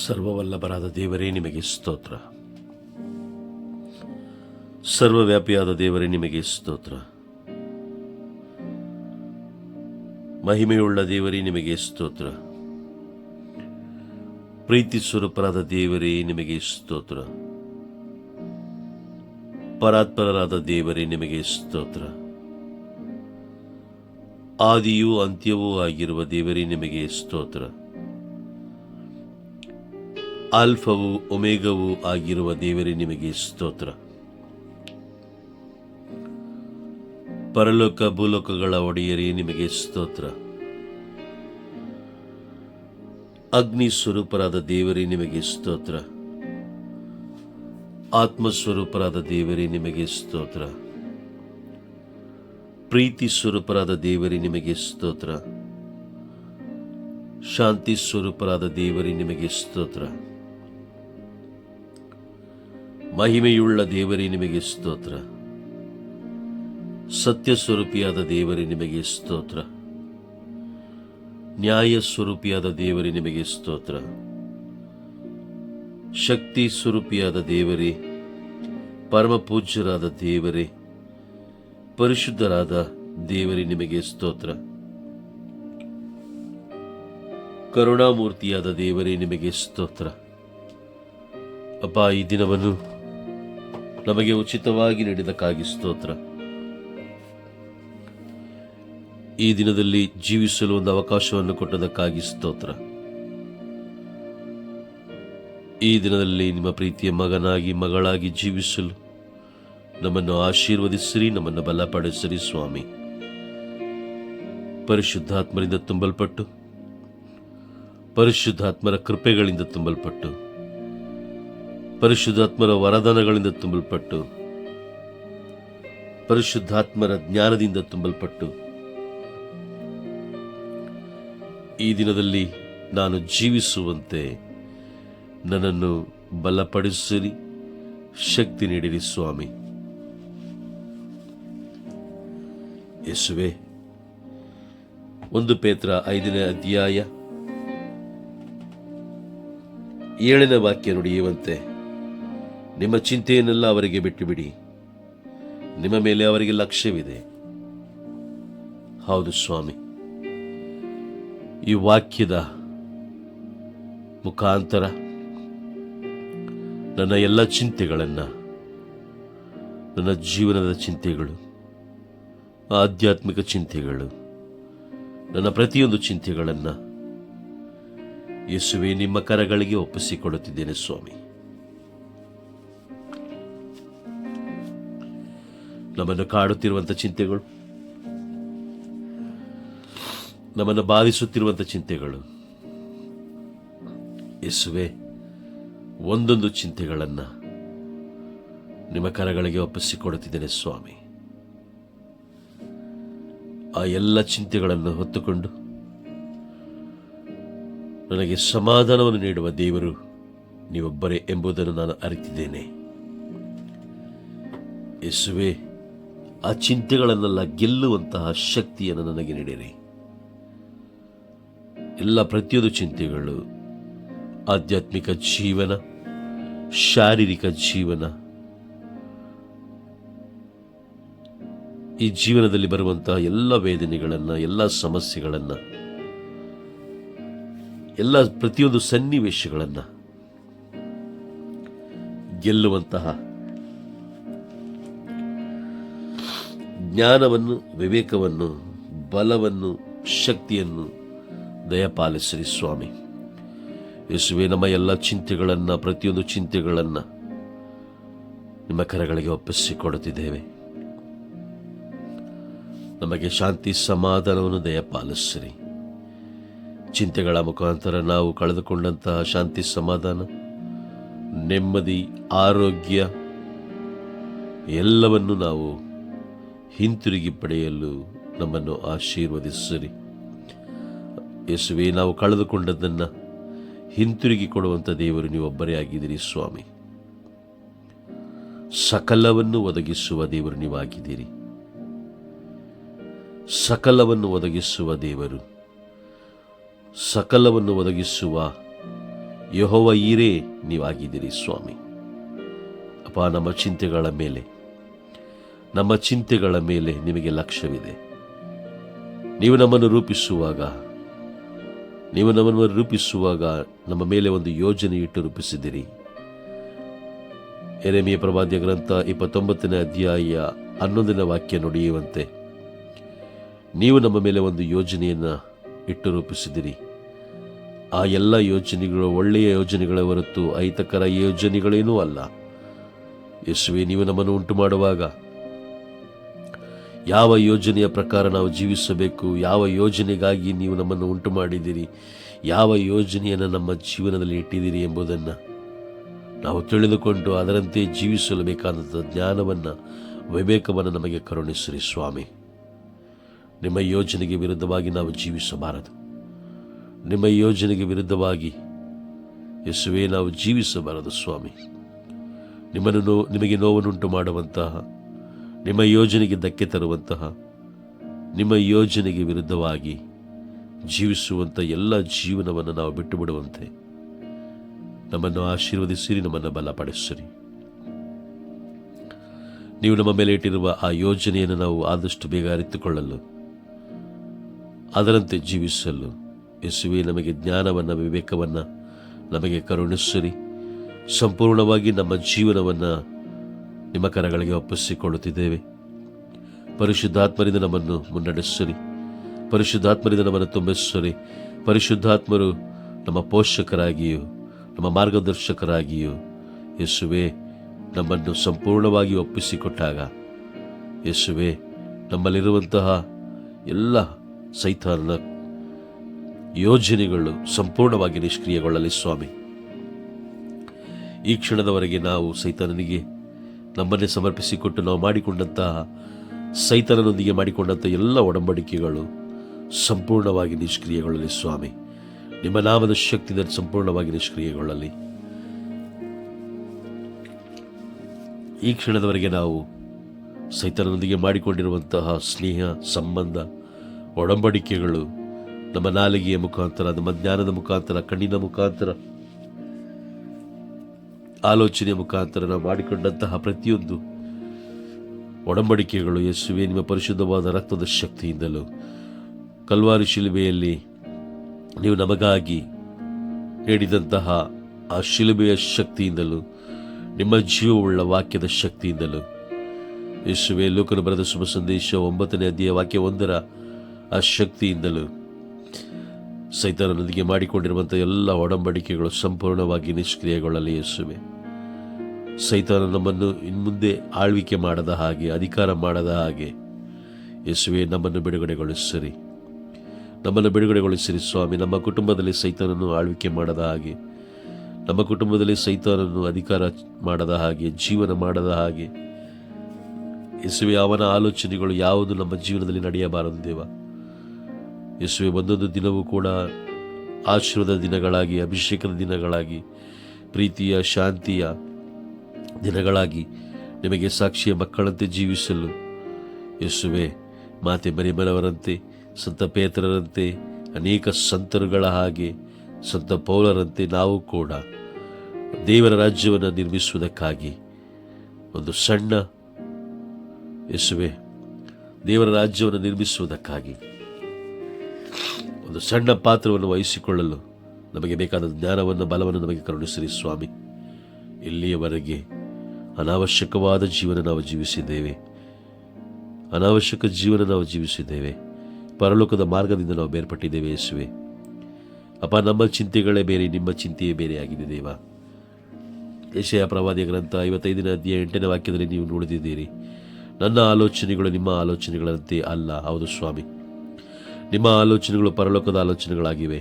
ಸರ್ವವಲ್ಲಭರಾದ ದೇವರೇ ನಿಮಗೆ ಸ್ತೋತ್ರ. ಸರ್ವವ್ಯಾಪಿಯಾದ ದೇವರೇ ನಿಮಗೆ ಸ್ತೋತ್ರ. ಮಹಿಮೆಯುಳ್ಳ ದೇವರೇ ನಿಮಗೆ ಸ್ತೋತ್ರ. ಪ್ರೀತಿ ಸ್ವರೂಪರಾದ ದೇವರೇ ನಿಮಗೆ ಸ್ತೋತ್ರ. ಪರಾತ್ಪರರಾದ ದೇವರೇ ನಿಮಗೆ ಸ್ತೋತ್ರ. ಆದಿಯೂ ಅಂತ್ಯವೂ ಆಗಿರುವ ದೇವರೇ ನಿಮಗೆ ಸ್ತೋತ್ರ. ಆಲ್ಫವೂ ಒಮೇಗವೂ ಆಗಿರುವ ದೇವರೇ ನಿಮಗೆ ಸ್ತೋತ್ರ. ಪರಲೋಕ ಭೂಲೋಕಗಳ ಒಡೆಯರೇ ನಿಮಗೆ ಸ್ತೋತ್ರ. ಅಗ್ನಿ ಸ್ವರೂಪರಾದ ದೇವರೇ ನಿಮಗೆ ಸ್ತೋತ್ರ. ಆತ್ಮಸ್ವರೂಪರಾದ ದೇವರೇ ನಿಮಗೆ ಸ್ತೋತ್ರ. ಪ್ರೀತಿ ಸ್ವರೂಪರಾದ ದೇವರೇ ನಿಮಗೆ ಸ್ತೋತ್ರ. ಶಾಂತಿ ಸ್ವರೂಪರಾದ ದೇವರೇ ನಿಮಗೆ ಸ್ತೋತ್ರ. ಮಹಿಮೆಯುಳ್ಳ ದೇವರೇ ನಿಮಗೆ ಸ್ತೋತ್ರ. ಸತ್ಯ ಸ್ವರೂಪಿಯಾದ ದೇವರೇ ನಿಮಗೆ ಸ್ತೋತ್ರ. ನ್ಯಾಯ ಸ್ವರೂಪಿಯಾದ ದೇವರೇ ನಿಮಗೆ ಸ್ತೋತ್ರ. ಶಕ್ತಿ ಸ್ವರೂಪಿಯಾದ ದೇವರೇ, ಪರಮ ಪೂಜ್ಯರಾದ ದೇವರೇ, ಪರಿಶುದ್ಧರಾದ ದೇವರೇ ನಿಮಗೆ ಸ್ತೋತ್ರ. ಕರುಣಾಮೂರ್ತಿಯಾದ ದೇವರೇ ನಿಮಗೆ ಸ್ತೋತ್ರ. ಅಪ್ಪ, ಈ ದಿನವನ್ನು ನಮಗೆ ಉಚಿತವಾಗಿ ನೀಡಿದಕ್ಕಾಗಿ ಸ್ತೋತ್ರ. ಈ ದಿನದಲ್ಲಿ ಜೀವಿಸಲು ಒಂದು ಅವಕಾಶವನ್ನು ಕೊಟ್ಟದಕ್ಕಾಗಿ ಸ್ತೋತ್ರ. ಈ ದಿನದಲ್ಲಿ ನಿಮ್ಮ ಪ್ರೀತಿಯ ಮಗನಾಗಿ ಮಗಳಾಗಿ ಜೀವಿಸಲು ನಮ್ಮನ್ನು ಆಶೀರ್ವದಿಸಿರಿ, ನಮ್ಮನ್ನು ಬಲಪಡಿಸಿರಿ ಸ್ವಾಮಿ. ಪರಿಶುದ್ಧಾತ್ಮರಿಂದ ತುಂಬಲ್ಪಟ್ಟು, ಪರಿಶುದ್ಧಾತ್ಮರ ಕೃಪೆಗಳಿಂದ ತುಂಬಲ್ಪಟ್ಟು, ಪರಿಶುದ್ಧಾತ್ಮರ ವರದಾನಗಳಿಂದ ತುಂಬಲ್ಪಟ್ಟು, ಪರಿಶುದ್ಧಾತ್ಮರ ಜ್ಞಾನದಿಂದ ತುಂಬಲ್ಪಟ್ಟು, ಈ ದಿನದಲ್ಲಿ ನಾನು ಜೀವಿಸುವಂತೆ ನನ್ನನ್ನು ಬಲಪಡಿಸಿರಿ, ಶಕ್ತಿ ನೀಡಿರಿ ಸ್ವಾಮಿ. ಯೇಸುವೆ, 1 ಪೇತ್ರ 5ನೇ ಅಧ್ಯಾಯ 7ನೇ ವಾಕ್ಯ ನುಡಿಯುವಂತೆ, ನಿಮ್ಮ ಚಿಂತೆಯನ್ನೆಲ್ಲ ಅವರಿಗೆ ಬಿಟ್ಟು ಬಿಡಿ, ನಿಮ್ಮ ಮೇಲೆ ಅವರಿಗೆ ಲಕ್ಷ್ಯವಿದೆ. ಹೌದು ಸ್ವಾಮಿ, ಈ ವಾಕ್ಯದ ಮುಖಾಂತರ ನನ್ನ ಎಲ್ಲ ಚಿಂತೆಗಳನ್ನು, ನನ್ನ ಜೀವನದ ಚಿಂತೆಗಳು, ಆಧ್ಯಾತ್ಮಿಕ ಚಿಂತೆಗಳು, ನನ್ನ ಪ್ರತಿಯೊಂದು ಚಿಂತೆಗಳನ್ನು ಯೇಸುವೆ ನಿಮ್ಮ ಕರಗಳಿಗೆ ಒಪ್ಪಿಸಿಕೊಡುತ್ತಿದ್ದೇನೆ ಸ್ವಾಮಿ. ನಮ್ಮನ್ನು ಕಾಡುತ್ತಿರುವಂಥ ಚಿಂತೆಗಳು, ನಮ್ಮನ್ನು ಬಾಧಿಸುತ್ತಿರುವಂಥ ಚಿಂತೆಗಳು, ಯೇಸುವೆ ಒಂದೊಂದು ಚಿಂತೆಗಳನ್ನು ನಿಮ್ಮ ಕರಗಳಿಗೆ ಒಪ್ಪಿಸಿಕೊಡುತ್ತಿದ್ದೇನೆ ಸ್ವಾಮಿ. ಆ ಎಲ್ಲ ಚಿಂತೆಗಳನ್ನು ಹೊತ್ತುಕೊಂಡು ನನಗೆ ಸಮಾಧಾನವನ್ನು ನೀಡುವ ದೇವರು ನೀವೊಬ್ಬರೇ ಎಂಬುದನ್ನು ನಾನು ಅರಿತಿದ್ದೇನೆ. ಯೇಸುವೆ, ಆ ಚಿಂತೆಗಳನ್ನೆಲ್ಲ ಗೆಲ್ಲುವಂತಹ ಶಕ್ತಿಯನ್ನು ನನಗೆ ನೀಡಿರಿ. ಎಲ್ಲ ಪ್ರತಿಯೊಂದು ಚಿಂತೆಗಳು ಆಧ್ಯಾತ್ಮಿಕ ಜೀವನ, ಶಾರೀರಿಕ ಜೀವನ, ಈ ಜೀವನದಲ್ಲಿ ಬರುವಂತಹ ಎಲ್ಲ ವೇದನೆಗಳನ್ನು, ಎಲ್ಲ ಸಮಸ್ಯೆಗಳನ್ನು, ಎಲ್ಲ ಪ್ರತಿಯೊಂದು ಸನ್ನಿವೇಶಗಳನ್ನು ಗೆಲ್ಲುವಂತಹ ಜ್ಞಾನವನ್ನು, ವಿವೇಕವನ್ನು, ಬಲವನ್ನು, ಶಕ್ತಿಯನ್ನು ದಯಪಾಲಿಸಿರಿ ಸ್ವಾಮಿ. ಯೇಸುವೆ, ನಮ್ಮ ಎಲ್ಲ ಚಿಂತೆಗಳನ್ನು, ಪ್ರತಿಯೊಂದು ಚಿಂತೆಗಳನ್ನು ನಿಮ್ಮ ಕರಗಳಿಗೆ ಒಪ್ಪಿಸಿಕೊಡುತ್ತಿದ್ದೇವೆ. ನಮಗೆ ಶಾಂತಿ ಸಮಾಧಾನವನ್ನು ದಯಪಾಲಿಸಿರಿ. ಚಿಂತೆಗಳ ಮುಖಾಂತರ ನಾವು ಕಳೆದುಕೊಂಡಂತಹ ಶಾಂತಿ ಸಮಾಧಾನ, ನೆಮ್ಮದಿ, ಆರೋಗ್ಯ ಎಲ್ಲವನ್ನು ನಾವು ಹಿಂತಿರುಗಿ ಪಡೆಯಲು ನಮ್ಮನ್ನು ಆಶೀರ್ವದಿಸಿರಿ. ಯೇಸುವೆ, ನಾವು ಕಳೆದುಕೊಂಡದ್ದನ್ನು ಹಿಂತಿರುಗಿ ಕೊಡುವಂಥ ದೇವರು ನೀವೊಬ್ಬರೇ ಆಗಿದ್ದೀರಿ ಸ್ವಾಮಿ. ಸಕಲವನ್ನು ಒದಗಿಸುವ ದೇವರು ನೀವಾಗಿದ್ದೀರಿ. ಸಕಲವನ್ನು ಒದಗಿಸುವ ದೇವರು, ಸಕಲವನ್ನು ಒದಗಿಸುವ ಯೆಹೋವ ಈರೇ ನೀವಾಗಿದ್ದೀರಿ ಸ್ವಾಮಿ. ಅಪ್ಪ, ನಮ್ಮ ಚಿಂತೆಗಳ ಮೇಲೆ ನಿಮಗೆ ಲಕ್ಷ್ಯವಿದೆ. ನೀವು ನಮ್ಮನ್ನು ರೂಪಿಸುವಾಗ ನಮ್ಮ ಮೇಲೆ ಒಂದು ಯೋಜನೆ ಇಟ್ಟು ರೂಪಿಸಿದಿರಿ. ಯೆರೆಮೀಯ ಪ್ರವಾದಿಯ ಗ್ರಂಥ 29ನೇ ಅಧ್ಯಾಯ 11ನೇ ವಾಕ್ಯ ನುಡಿಯುವಂತೆ, ನೀವು ನಮ್ಮ ಮೇಲೆ ಒಂದು ಯೋಜನೆಯನ್ನು ಇಟ್ಟು ರೂಪಿಸಿದಿರಿ. ಆ ಎಲ್ಲ ಯೋಜನೆಗಳು ಒಳ್ಳೆಯ ಯೋಜನೆಗಳ ಹೊರತು ಅಹಿತಕರ ಯೋಜನೆಗಳೇನೂ ಅಲ್ಲ. ಯೇಸುವೆ, ನೀವು ನಮ್ಮನ್ನು ಉಂಟು ಮಾಡುವಾಗ ಯಾವ ಯೋಜನೆಯ ಪ್ರಕಾರ ನಾವು ಜೀವಿಸಬೇಕು, ಯಾವ ಯೋಜನೆಗಾಗಿ ನೀವು ನಮ್ಮನ್ನು ಉಂಟು ಮಾಡಿದ್ದೀರಿ, ಯಾವ ಯೋಜನೆಯನ್ನು ನಮ್ಮ ಜೀವನದಲ್ಲಿ ಇಟ್ಟಿದ್ದೀರಿ ಎಂಬುದನ್ನು ನಾವು ತಿಳಿದುಕೊಂಡು ಅದರಂತೆ ಜೀವಿಸಲು ಬೇಕಾದಂಥ ಜ್ಞಾನವನ್ನು, ವಿವೇಕವನ್ನು ನಮಗೆ ಕರುಣಿಸಿರಿ ಸ್ವಾಮಿ. ನಿಮ್ಮ ಯೋಜನೆಗೆ ವಿರುದ್ಧವಾಗಿ ನಾವು ಜೀವಿಸಬಾರದು. ನಿಮ್ಮ ಯೋಜನೆಗೆ ವಿರುದ್ಧವಾಗಿ ಯೇಸುವೆ ನಾವು ಜೀವಿಸಬಾರದು ಸ್ವಾಮಿ. ನಿಮಗೆ ನೋವನ್ನುಂಟು ಮಾಡುವಂತಹ, ನಿಮ್ಮ ಯೋಜನೆಗೆ ಧಕ್ಕೆ ತರುವಂತಹ, ನಿಮ್ಮ ಯೋಜನೆಗೆ ವಿರುದ್ಧವಾಗಿ ಜೀವಿಸುವಂಥ ಎಲ್ಲ ಜೀವನವನ್ನು ನಾವು ಬಿಟ್ಟು ಬಿಡುವಂತೆ ನಮ್ಮನ್ನು ಆಶೀರ್ವದಿಸಿರಿ, ನಮ್ಮನ್ನು ಬಲಪಡಿಸಿರಿ. ನೀವು ನಮ್ಮ ಮೇಲೆ ಇಟ್ಟಿರುವ ಆ ಯೋಜನೆಯನ್ನು ನಾವು ಆದಷ್ಟು ಬೇಗ ಅರಿತುಕೊಳ್ಳಲು, ಅದರಂತೆ ಜೀವಿಸಲು ಯೇಸುವೆ ನಮಗೆ ಜ್ಞಾನವನ್ನು, ವಿವೇಕವನ್ನು ನಮಗೆ ಕರುಣಿಸಿರಿ. ಸಂಪೂರ್ಣವಾಗಿ ನಮ್ಮ ಜೀವನವನ್ನು ನಿಮ್ಮ ಕರಗಳಿಗೆ ಒಪ್ಪಿಸಿಕೊಳ್ಳುತ್ತಿದ್ದೇವೆ. ಪರಿಶುದ್ಧಾತ್ಮರಿಂದ ನಮ್ಮನ್ನು ಮುನ್ನಡೆಸಿರಿ, ಪರಿಶುದ್ಧಾತ್ಮರಿಂದ ನಮ್ಮನ್ನು ತುಂಬಿಸಿರಿ. ಪರಿಶುದ್ಧಾತ್ಮರು ನಮ್ಮ ಪೋಷಕರಾಗಿಯೂ ನಮ್ಮ ಮಾರ್ಗದರ್ಶಕರಾಗಿಯೂ ಯೇಸುವೆ ನಮ್ಮನ್ನು ಸಂಪೂರ್ಣವಾಗಿ ಒಪ್ಪಿಸಿಕೊಟ್ಟಾಗ ಯೇಸುವೆ ನಮ್ಮಲ್ಲಿರುವಂತಹ ಎಲ್ಲ ಸೈತಾನನ ಯೋಜನೆಗಳು ಸಂಪೂರ್ಣವಾಗಿ ನಿಷ್ಕ್ರಿಯಗೊಳ್ಳಲಿ ಸ್ವಾಮಿ. ಈ ಕ್ಷಣದವರೆಗೆ ನಾವು ಸೈತಾನನಿಗೆ ನಮ್ಮನ್ನೇ ಸಮರ್ಪಿಸಿಕೊಟ್ಟು ನಾವು ಸೈತಾನನೊಂದಿಗೆ ಮಾಡಿಕೊಂಡಂಥ ಎಲ್ಲ ಒಡಂಬಡಿಕೆಗಳು ಸಂಪೂರ್ಣವಾಗಿ ನಿಷ್ಕ್ರಿಯಗೊಳ್ಳಲಿ ಸ್ವಾಮಿ. ನಿಮ್ಮ ನಾಮದ ಶಕ್ತಿಯಿಂದ ಸಂಪೂರ್ಣವಾಗಿ ನಿಷ್ಕ್ರಿಯಗೊಳ್ಳಲಿ. ಈ ಕ್ಷಣದವರೆಗೆ ನಾವು ಸೈತಾನನೊಂದಿಗೆ ಮಾಡಿಕೊಂಡಿರುವಂತಹ ಸ್ನೇಹ, ಸಂಬಂಧ, ಒಡಂಬಡಿಕೆಗಳು ನಮ್ಮ ನಾಲಿಗೆಯ ಮುಖಾಂತರ, ನಮ್ಮ ಜ್ಞಾನದ ಮುಖಾಂತರ, ಕಣ್ಣಿನ ಮುಖಾಂತರ, ಆಲೋಚನೆಯ ಮುಖಾಂತರ ನಾವು ಮಾಡಿಕೊಂಡಂತಹ ಪ್ರತಿಯೊಂದು ಒಡಂಬಡಿಕೆಗಳು ಯೇಸುವೆ ನಿಮ್ಮ ಪರಿಶುದ್ಧವಾದ ರಕ್ತದ ಶಕ್ತಿಯಿಂದಲೂ, ಕಲ್ವಾರಿ ಶಿಲುಬೆಯಲ್ಲಿ ನೀವು ನಮಗಾಗಿ ನೀಡಿದಂತಹ ಆ ಶಿಲುಬೆಯ ಶಕ್ತಿಯಿಂದಲೂ, ನಿಮ್ಮ ಜೀವವುಳ್ಳ ವಾಕ್ಯದ ಶಕ್ತಿಯಿಂದಲೂ ಯೇಸುವೆ ಲೋಕನು ಬರೆದ ಶುಭ ಸಂದೇಶ 9ನೇ ಅಧ್ಯಾಯ ವಾಕ್ಯ 1ರ ಆ ಶಕ್ತಿಯಿಂದಲೂ ಸೈತಾನನೊಂದಿಗೆ ಮಾಡಿಕೊಂಡಿರುವಂಥ ಎಲ್ಲ ಒಡಂಬಡಿಕೆಗಳು ಸಂಪೂರ್ಣವಾಗಿ ನಿಷ್ಕ್ರಿಯಗೊಳ್ಳಲಿ ಯೇಸುವೆ. ಸೈತಾನ ನಮ್ಮನ್ನು ಇನ್ಮುಂದೆ ಆಳ್ವಿಕೆ ಮಾಡದ ಹಾಗೆ, ಅಧಿಕಾರ ಮಾಡದ ಹಾಗೆ ಯೇಸುವೆ ನಮ್ಮನ್ನು ಬಿಡುಗಡೆಗೊಳಿಸಿರಿ, ನಮ್ಮನ್ನು ಬಿಡುಗಡೆಗೊಳಿಸಿರಿ ಸ್ವಾಮಿ. ನಮ್ಮ ಕುಟುಂಬದಲ್ಲಿ ಸೈತಾನನ್ನು ಆಳ್ವಿಕೆ ಮಾಡದ ಹಾಗೆ, ನಮ್ಮ ಕುಟುಂಬದಲ್ಲಿ ಸೈತಾನನ್ನು ಅಧಿಕಾರ ಮಾಡದ ಹಾಗೆ, ಜೀವನ ಮಾಡದ ಹಾಗೆ ಯೇಸುವೆ ಅವನ ಆಲೋಚನೆಗಳು ಯಾವುದು ನಮ್ಮ ಜೀವನದಲ್ಲಿ ನಡೆಯಬಾರದು ದೇವ. ಯೇಸುವೆ ಒಂದೊಂದು ದಿನವೂ ಕೂಡ ಆಶೀರ್ವಾದ ದಿನಗಳಾಗಿ, ಅಭಿಷೇಕದ ದಿನಗಳಾಗಿ, ಪ್ರೀತಿಯ, ಶಾಂತಿಯ ದಿನಗಳಾಗಿ ನಿಮಗೆ ಸಾಕ್ಷಿಯ ಮಕ್ಕಳಂತೆ ಜೀವಿಸಲು ಯೇಸುವೆ ಮಾತೆ ಮರಿಯಮ್ಮನವರಂತೆ, ಸಂತ ಪೇತ್ರರಂತೆ, ಅನೇಕ ಸಂತರುಗಳ ಹಾಗೆ, ಸಂತ ಪೌಲರಂತೆ ನಾವು ಕೂಡ ದೇವರ ರಾಜ್ಯವನ್ನು ನಿರ್ಮಿಸುವುದಕ್ಕಾಗಿ ಒಂದು ಸಣ್ಣ ಯೇಸುವೆ ದೇವರ ರಾಜ್ಯವನ್ನು ನಿರ್ಮಿಸುವುದಕ್ಕಾಗಿ ಒಂದು ಸಣ್ಣ ಪಾತ್ರವನ್ನು ವಹಿಸಿಕೊಳ್ಳಲು ನಮಗೆ ಬೇಕಾದ ಜ್ಞಾನವನ್ನು, ಬಲವನ್ನು ನಮಗೆ ಕರುಣಿಸಿರಿ ಸ್ವಾಮಿ. ಇಲ್ಲಿಯವರೆಗೆ ಅನಾವಶ್ಯಕವಾದ ಜೀವನ ನಾವು ಜೀವಿಸಿದ್ದೇವೆ, ಅನಾವಶ್ಯಕ ಜೀವನ ನಾವು ಜೀವಿಸಿದ್ದೇವೆ. ಪರಲೋಕದ ಮಾರ್ಗದಿಂದ ನಾವು ಬೇರ್ಪಟ್ಟಿದ್ದೇವೆ ಯೇಸುವೆ. ಅಪ್ಪ, ನಮ್ಮ ಚಿಂತೆಗಳೇ ಬೇರೆ, ನಿಮ್ಮ ಚಿಂತೆಯೇ ಬೇರೆಯಾಗಿದೆ ದೇವ. ಯೆಶಾಯ ಪ್ರವಾದಿಯ ಗ್ರಂಥ 55ನೇ ಅಧ್ಯಾಯ 8ನೇ ವಾಕ್ಯದಲ್ಲಿ ನೀವು ನುಡಿದಿದ್ದೀರಿ, ನನ್ನ ಆಲೋಚನೆಗಳು ನಿಮ್ಮ ಆಲೋಚನೆಗಳಂತೆ ಅಲ್ಲ. ಹೌದು ಸ್ವಾಮಿ, ನಿಮ್ಮ ಆಲೋಚನೆಗಳು ಪರಲೋಕದ ಆಲೋಚನೆಗಳಾಗಿವೆ,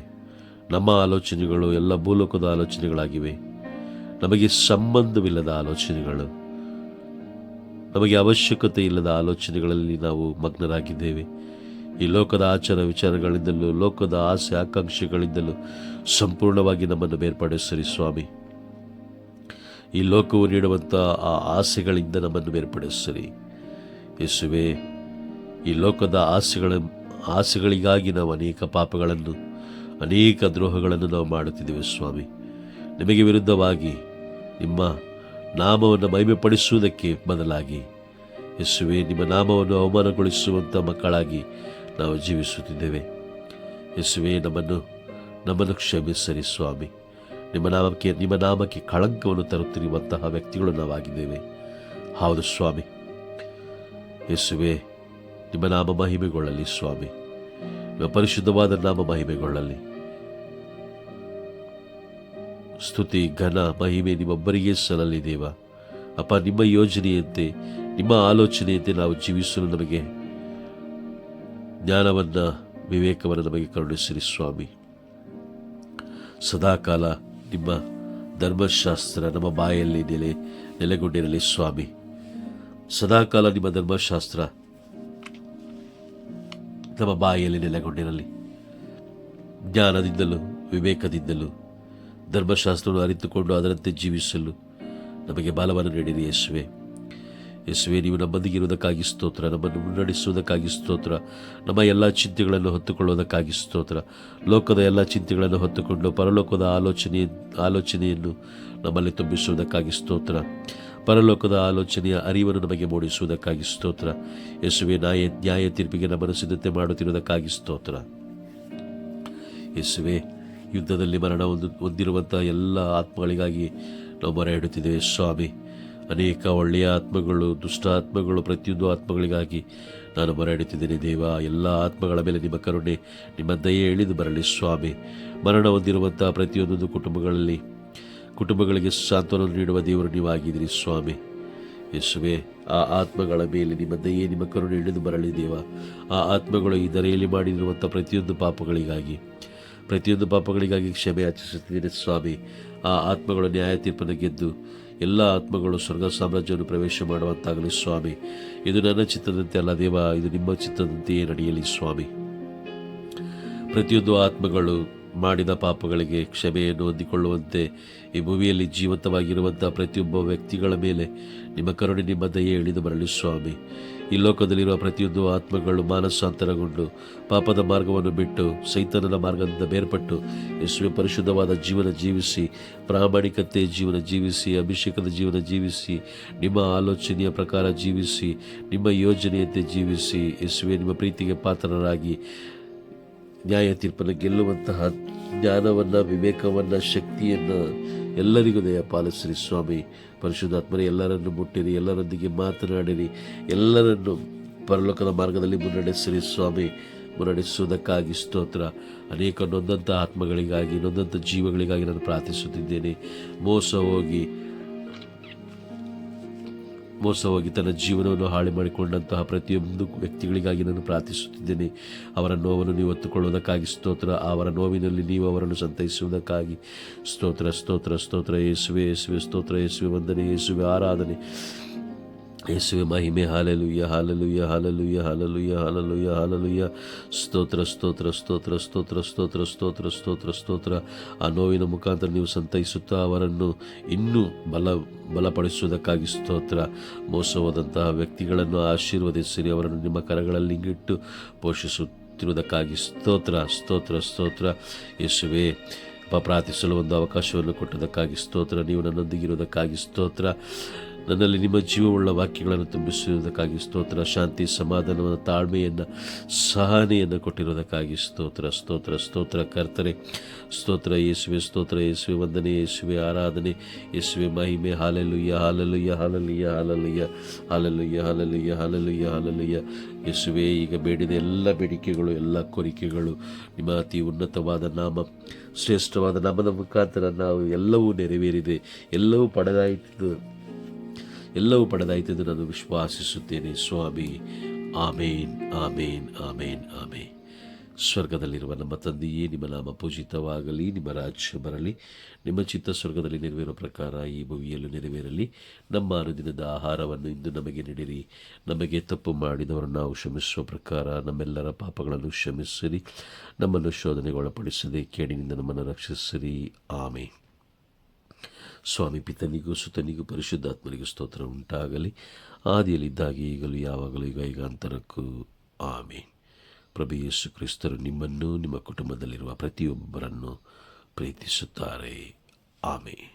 ನಮ್ಮ ಆಲೋಚನೆಗಳು ಎಲ್ಲ ಭೂಲೋಕದ ಆಲೋಚನೆಗಳಾಗಿವೆ. ನಮಗೆ ಸಂಬಂಧವಿಲ್ಲದ ಆಲೋಚನೆಗಳು, ನಮಗೆ ಅವಶ್ಯಕತೆ ಇಲ್ಲದ ಆಲೋಚನೆಗಳಲ್ಲಿ ನಾವು ಮಗ್ನರಾಗಿದ್ದೇವೆ. ಈ ಲೋಕದ ಆಚಾರ ವಿಚಾರಗಳಿಂದಲೂ, ಲೋಕದ ಆಸೆ ಆಕಾಂಕ್ಷೆಗಳಿಂದಲೂ ಸಂಪೂರ್ಣವಾಗಿ ನಮ್ಮನ್ನು ಬೇರ್ಪಡಿಸಿರಿ ಸ್ವಾಮಿ. ಈ ಲೋಕವು ನೀಡುವಂಥ ಆ ಆಸೆಗಳಿಂದ ನಮ್ಮನ್ನು ಬೇರ್ಪಡಿಸಿರಿ ಯೇಸುವೆ. ಈ ಲೋಕದ ಆಸೆಗಳಿಗಾಗಿ ನಾವು ಅನೇಕ ಪಾಪಗಳನ್ನು, ಅನೇಕ ದ್ರೋಹಗಳನ್ನು ನಾವು ಮಾಡುತ್ತಿದ್ದೇವೆ ಸ್ವಾಮಿ. ನಿಮಗೆ ವಿರುದ್ಧವಾಗಿ ನಿಮ್ಮ ನಾಮವನ್ನು ಮಹಿಮೆಪಡಿಸುವುದಕ್ಕೆ ಬದಲಾಗಿ ಯೇಸುವೆ ನಿಮ್ಮ ನಾಮವನ್ನು ಅವಮಾನಗೊಳಿಸುವಂಥ ಮಕ್ಕಳಾಗಿ ನಾವು ಜೀವಿಸುತ್ತಿದ್ದೇವೆ. ಯೇಸುವೆ ನಮ್ಮನ್ನು ಕ್ಷಮಿಸರಿ ಸ್ವಾಮಿ. ನಿಮ್ಮ ನಾಮಕ್ಕೆ ಕಳಂಕವನ್ನು ತರುತ್ತಿರುವಂತಹ ವ್ಯಕ್ತಿಗಳು ನಾವಾಗಿದ್ದೇವೆ. ಹೌದು ಸ್ವಾಮಿ. ಯೇಸುವೆ ನಿಮ್ಮ ನಾಮ ಮಹಿಮೆಗೊಳ್ಳಲಿ ಸ್ವಾಮಿ. ನಿಮ್ಮ ಪರಿಶುದ್ಧವಾದ ನಾಮ ಮಹಿಮೆಗೊಳ್ಳಲಿ. ಸ್ತುತಿ ಘನ ಮಹಿಮೆ ನಿಮ್ಮೊಬ್ಬರಿಗೆ ಸಲ್ಲಲಿ ದೇವ. ಅಪ್ಪ, ನಿಮ್ಮ ಯೋಜನೆಯಂತೆ ನಿಮ್ಮ ಆಲೋಚನೆಯಂತೆ ನಾವು ಜೀವಿಸಲು ನಮಗೆ ಜ್ಞಾನವನ್ನು ವಿವೇಕವನ್ನು ನಮಗೆ ಕರುಣಿಸಿರಿ ಸ್ವಾಮಿ. ಸದಾಕಾಲ ನಿಮ್ಮ ಧರ್ಮಶಾಸ್ತ್ರ ನಮ್ಮ ಬಾಯಲ್ಲಿ ನೆಲೆಗೊಂಡಿರಲಿ ಸ್ವಾಮಿ. ಸದಾಕಾಲ ನಿಮ್ಮ ಧರ್ಮಶಾಸ್ತ್ರ ನಮ್ಮ ಬಾಯಲ್ಲಿ ನೆಲೆಗೊಂಡಿರಲಿ. ಜ್ಞಾನದಿಂದಲೂ ವಿವೇಕದಿಂದಲೂ ಧರ್ಮಶಾಸ್ತ್ರವನ್ನು ಅರಿತುಕೊಂಡು ಅದರಂತೆ ಜೀವಿಸಲು ನಮಗೆ ಬಲವನ್ನು ನೀಡಿರಿ ಯೇಸುವೆ. ಯೇಸುವೆ, ನೀವು ನಮ್ಮೊಂದಿಗಿರುವುದಕ್ಕಾಗಿ ಸ್ತೋತ್ರ. ನಮ್ಮನ್ನು ಮುನ್ನಡೆಸುವುದಕ್ಕಾಗಿ ಸ್ತೋತ್ರ. ನಮ್ಮ ಎಲ್ಲ ಚಿಂತೆಗಳನ್ನು ಹೊತ್ತುಕೊಳ್ಳುವುದಕ್ಕಾಗಿ ಸ್ತೋತ್ರ. ಲೋಕದ ಎಲ್ಲ ಚಿಂತೆಗಳನ್ನು ಹೊತ್ತುಕೊಂಡು ಪರಲೋಕದ ಆಲೋಚನೆಯನ್ನು ನಮ್ಮಲ್ಲಿ ತುಂಬಿಸುವುದಕ್ಕಾಗಿ ಸ್ತೋತ್ರ. ಪರಲೋಕದ ಆಲೋಚನೆಯ ಅರಿವನ್ನು ನಮಗೆ ಮೂಡಿಸುವುದಕ್ಕಾಗಿ ಸ್ತೋತ್ರ. ಯೇಸುವೆ, ನ್ಯಾಯ ತೀರ್ಪಿಗೆ ನಮ್ಮನ್ನು ಸಿದ್ಧತೆ ಮಾಡುತ್ತಿರುವುದಕ್ಕಾಗಿ ಸ್ತೋತ್ರ. ಯೇಸುವೆ, ಯುದ್ಧದಲ್ಲಿ ಮರಣ ಹೊಂದಿರುವಂಥ ಎಲ್ಲ ಆತ್ಮಗಳಿಗಾಗಿ ನಾವು ಮೊರೆ ಇಡುತ್ತಿದ್ದೇವೆ ಸ್ವಾಮಿ. ಅನೇಕ ಒಳ್ಳೆಯ ಆತ್ಮಗಳು, ದುಷ್ಟ ಆತ್ಮಗಳು, ಪ್ರತಿಯೊಂದು ಆತ್ಮಗಳಿಗಾಗಿ ನಾನು ಮೊರೆ ಇಡುತ್ತಿದ್ದೇನೆ ದೇವ. ಎಲ್ಲ ಆತ್ಮಗಳ ಮೇಲೆ ನಿಮ್ಮ ಕರುಣೆ, ನಿಮ್ಮ ದಯೆ ಇಳಿದು ಬರಲಿ ಸ್ವಾಮಿ. ಮರಣ ಹೊಂದಿರುವಂಥ ಪ್ರತಿಯೊಂದೊಂದು ಕುಟುಂಬಗಳಿಗೆ ಸಾಂತ್ವನ ನೀಡುವ ದೇವರು ನೀವಾಗಿದ್ದೀರಿ ಸ್ವಾಮಿ. ಯೇಸುವೆ, ಆ ಆತ್ಮಗಳ ಮೇಲೆ ನಿಮ್ಮ ದಯೆ, ನಿಮ್ಮ ಕರುಣೆ ಇಳಿದು ಬರಲಿ ದೇವ. ಆ ಆತ್ಮಗಳು ಈ ಧರೆಯಲ್ಲಿ ಮಾಡಿರುವಂಥ ಪ್ರತಿಯೊಂದು ಪಾಪಗಳಿಗಾಗಿ ಕ್ಷಮೆ ಯಾಚಿಸುತ್ತಿದ್ದೇನೆ ಸ್ವಾಮಿ. ಆ ಆತ್ಮಗಳು ನ್ಯಾಯ ತೀರ್ಪನ್ನು ಗೆದ್ದು ಎಲ್ಲ ಆತ್ಮಗಳು ಸ್ವರ್ಗ ಸಾಮ್ರಾಜ್ಯವನ್ನು ಪ್ರವೇಶ ಮಾಡುವಂತಾಗಲಿ ಸ್ವಾಮಿ. ಇದು ನನ್ನ ಚಿತ್ತದಂತೆ ಅಲ್ಲ ದೇವ, ಇದು ನಿಮ್ಮ ಚಿತ್ತದಂತೆಯೇ ನಡೆಯಲಿ ಸ್ವಾಮಿ. ಪ್ರತಿಯೊಂದು ಆತ್ಮಗಳು ಮಾಡಿದ ಪಾಪಗಳಿಗೆ ಕ್ಷಮೆಯನ್ನು ಹೊಂದಿಕೊಳ್ಳುವಂತೆ ಈ ಭೂಮಿಯಲ್ಲಿ ಜೀವಂತವಾಗಿರುವಂಥ ಪ್ರತಿಯೊಬ್ಬ ವ್ಯಕ್ತಿಗಳ ಮೇಲೆ ನಿಮ್ಮ ಕರುಣೆ, ನಿಮ್ಮ ದಯೆ ಇಳಿದು ಬರಲಿ ಸ್ವಾಮಿ. ಈ ಲೋಕದಲ್ಲಿರುವ ಪ್ರತಿಯೊಂದು ಆತ್ಮಗಳು ಮಾನಸಾಂತರಗೊಂಡು ಪಾಪದ ಮಾರ್ಗವನ್ನು ಬಿಟ್ಟು ಸೈತಾನನ ಮಾರ್ಗದಿಂದ ಬೇರ್ಪಟ್ಟು ಯೇಸುವೆ ಪರಿಶುದ್ಧವಾದ ಜೀವನ ಜೀವಿಸಿ, ಪ್ರಾಮಾಣಿಕತೆ ಜೀವನ ಜೀವಿಸಿ, ಅಭಿಷೇಕದ ಜೀವನ ಜೀವಿಸಿ, ನಿಮ್ಮ ಆಲೋಚನೆಯ ಪ್ರಕಾರ ಜೀವಿಸಿ, ನಿಮ್ಮ ಯೋಜನೆಯಂತೆ ಜೀವಿಸಿ ಯೇಸುವೆ ನಿಮ್ಮ ಪ್ರೀತಿಗೆ ಪಾತ್ರರಾಗಿ ನ್ಯಾಯ ತೀರ್ಪನ್ನು ಗೆಲ್ಲುವಂತಹ ಜ್ಞಾನವನ್ನು, ವಿವೇಕವನ್ನು, ಶಕ್ತಿಯನ್ನು ಎಲ್ಲರಿಗೂ ದಯ ಪಾಲಿಸಿರಿ ಸ್ವಾಮಿ. ಪರಿಶುದ್ಧಾತ್ಮರೇ, ಎಲ್ಲರನ್ನು ಮುಟ್ಟಿರಿ, ಎಲ್ಲರೊಂದಿಗೆ ಮಾತನಾಡಿರಿ, ಎಲ್ಲರನ್ನು ಪರಲೋಕದ ಮಾರ್ಗದಲ್ಲಿ ಮುನ್ನಡೆಸಿರಿ ಸ್ವಾಮಿ. ಮುನ್ನಡೆಸುವುದಕ್ಕಾಗಿ ಸ್ತೋತ್ರ. ಅನೇಕ ನೊಂದಂಥ ಆತ್ಮಗಳಿಗಾಗಿ, ನೊಂದಂಥ ಜೀವಗಳಿಗಾಗಿ ನಾನು ಪ್ರಾರ್ಥಿಸುತ್ತಿದ್ದೇನೆ. ಮೋಸ ಹೋಗಿ ತನ್ನ ಜೀವನವನ್ನು ಹಾಳು ಮಾಡಿಕೊಂಡಂತಹ ಪ್ರತಿಯೊಂದು ವ್ಯಕ್ತಿಗಳಿಗಾಗಿ ನಾನು ಪ್ರಾರ್ಥಿಸುತ್ತಿದ್ದೇನೆ. ಅವರ ನೋವನ್ನು ನೀವು ಹೊತ್ತುಕೊಳ್ಳುವುದಕ್ಕಾಗಿ ಸ್ತೋತ್ರ. ಅವರ ನೋವಿನಲ್ಲಿ ನೀವು ಅವರನ್ನು ಸಂತೈಸುವುದಕ್ಕಾಗಿ ಸ್ತೋತ್ರ. ಸ್ತೋತ್ರ ಸ್ತೋತ್ರ ಯೇಸುವೆ, ಯೇಸುವೆ ಸ್ತೋತ್ರ, ಯೇಸುವೆ ವಂದನೆ, ಯೇಸುವೆ ಆರಾಧನೆ, ಯೇಸುವೆ ಮಹಿಮೆ. Hallelujah, hallelujah, hallelujah, hallelujah, hallelujah, hallelujah. ಸ್ತೋತ್ರ ಸ್ತೋತ್ರ ಸ್ತೋತ್ರ ಸ್ತೋತ್ರ ಸ್ತೋತ್ರ ಸ್ತೋತ್ರ ಸ್ತೋತ್ರ ಸ್ತೋತ್ರ. ಆ ನೋವಿನ ಮುಖಾಂತರ ನೀವು ಸಂತೈಸುತ್ತಾ ಅವರನ್ನು ಇನ್ನೂ ಬಲಪಡಿಸುವುದಕ್ಕಾಗಿ ಸ್ತೋತ್ರ. ಮೋಸ ಹೋದಂತಹ ವ್ಯಕ್ತಿಗಳನ್ನು ಆಶೀರ್ವದಿಸಿರಿ, ಅವರನ್ನು ನಿಮ್ಮ ಕರಗಳಲ್ಲಿ ಇಂಗಿಟ್ಟು ಪೋಷಿಸುತ್ತಿರುವುದಕ್ಕಾಗಿ ಸ್ತೋತ್ರ. ಸ್ತೋತ್ರ ಸ್ತೋತ್ರ ಯೇಸುವೆ. ಪ್ರಾರ್ಥಿಸಲು ಒಂದು ಅವಕಾಶವನ್ನು ಕೊಟ್ಟದಕ್ಕಾಗಿ ಸ್ತೋತ್ರ. ನೀವು ನನ್ನೊಂದಿಗಿರುವುದಕ್ಕಾಗಿ ಸ್ತೋತ್ರ. ನನ್ನಲ್ಲಿ ನಿಮ್ಮ ಜೀವವುಳ್ಳ ವಾಕ್ಯಗಳನ್ನು ತುಂಬಿಸುವುದಕ್ಕಾಗಿ ಸ್ತೋತ್ರ. ಶಾಂತಿ, ಸಮಾಧಾನವನ್ನು, ತಾಳ್ಮೆಯನ್ನು, ಸಹನೆಯನ್ನು ಕೊಟ್ಟಿರುವುದಕ್ಕಾಗಿ ಸ್ತೋತ್ರ. ಸ್ತೋತ್ರ ಸ್ತೋತ್ರ ಕರ್ತನೆ. ಸ್ತೋತ್ರ ಯೇಸುವೆ, ಸ್ತೋತ್ರ ಯೇಸುವೆ ವಂದನೆ, ಯೇಸುವೆ ಆರಾಧನೆ, ಯೇಸುವೆ ಮಹಿಮೆ. Hallelujah, hallelujah, hallelujah, hallelujah, hallelujah, hallelujah, hallelujah, hallelujah. ಯೇಸುವೆ, ಈಗ ಬೇಡಿದ ಎಲ್ಲ ಬೇಡಿಕೆಗಳು, ಎಲ್ಲ ಕೋರಿಕೆಗಳು ನಿಮ್ಮ ಅತಿ ಉನ್ನತವಾದ ನಾಮ, ಶ್ರೇಷ್ಠವಾದ ನಾಮದ ಮುಖಾಂತರ ನಾವು ಎಲ್ಲವೂ ನೆರವೇರಿದೆ, ಎಲ್ಲವೂ ಪಡೆದಾಯಿತೆಂದು ನಾನು ವಿಶ್ವಾಸಿಸುತ್ತೇನೆ ಸ್ವಾಮಿ. ಆಮೇನ್, ಆಮೇನ್, ಆಮೇನ್, ಆಮೇನ್. ಸ್ವರ್ಗದಲ್ಲಿರುವ ನಮ್ಮ ತಂದೆಯೇ, ನಿಮ್ಮ ನಾಮ ಪೂಜಿತವಾಗಲಿ, ನಿಮ್ಮ ರಾಜ್ಯ ಬರಲಿ, ನಿಮ್ಮ ಚಿತ್ತ ಸ್ವರ್ಗದಲ್ಲಿ ನೆರವೇರುವ ಪ್ರಕಾರ ಈ ಭೂಮಿಯಲ್ಲೂ ನೆರವೇರಲಿ. ನಮ್ಮ ಅನುದಿನದ ಆಹಾರವನ್ನು ಇಂದು ನಮಗೆ ನೀಡಿರಿ. ನಮಗೆ ತಪ್ಪು ಮಾಡಿದವರನ್ನು ನಾವು ಕ್ಷಮಿಸುವ ಪ್ರಕಾರ ನಮ್ಮೆಲ್ಲರ ಪಾಪಗಳನ್ನು ಕ್ಷಮಿಸಿರಿ. ನಮ್ಮನ್ನು ಶೋಧನೆಗೆ ಒಳಪಡಿಸದೆ ಕೇಡಿನಿಂದ ನಮ್ಮನ್ನು ರಕ್ಷಿಸಿರಿ. ಆಮೇನ್. ಸ್ವಾಮಿ ಪಿತನಿಗೂ ಸುತನಿಗೂ ಪರಿಶುದ್ಧಾತ್ಮನಿಗೂ ಸ್ತೋತ್ರ ಉಂಟಾಗಲಿ. ಆದಿಯಲ್ಲಿದ್ದಾಗಿ ಈಗಲೂ ಯಾವಾಗಲೂ ಯುಗಾಂತರಕ್ಕೂ ಆಮೇನ್. ಪ್ರಭು ಯೇಸು ಕ್ರಿಸ್ತರು ನಿಮ್ಮನ್ನು, ನಿಮ್ಮ ಕುಟುಂಬದಲ್ಲಿರುವ ಪ್ರತಿಯೊಬ್ಬರನ್ನು ಪ್ರೀತಿಸುತ್ತಾರೆ. ಆಮೇನ್.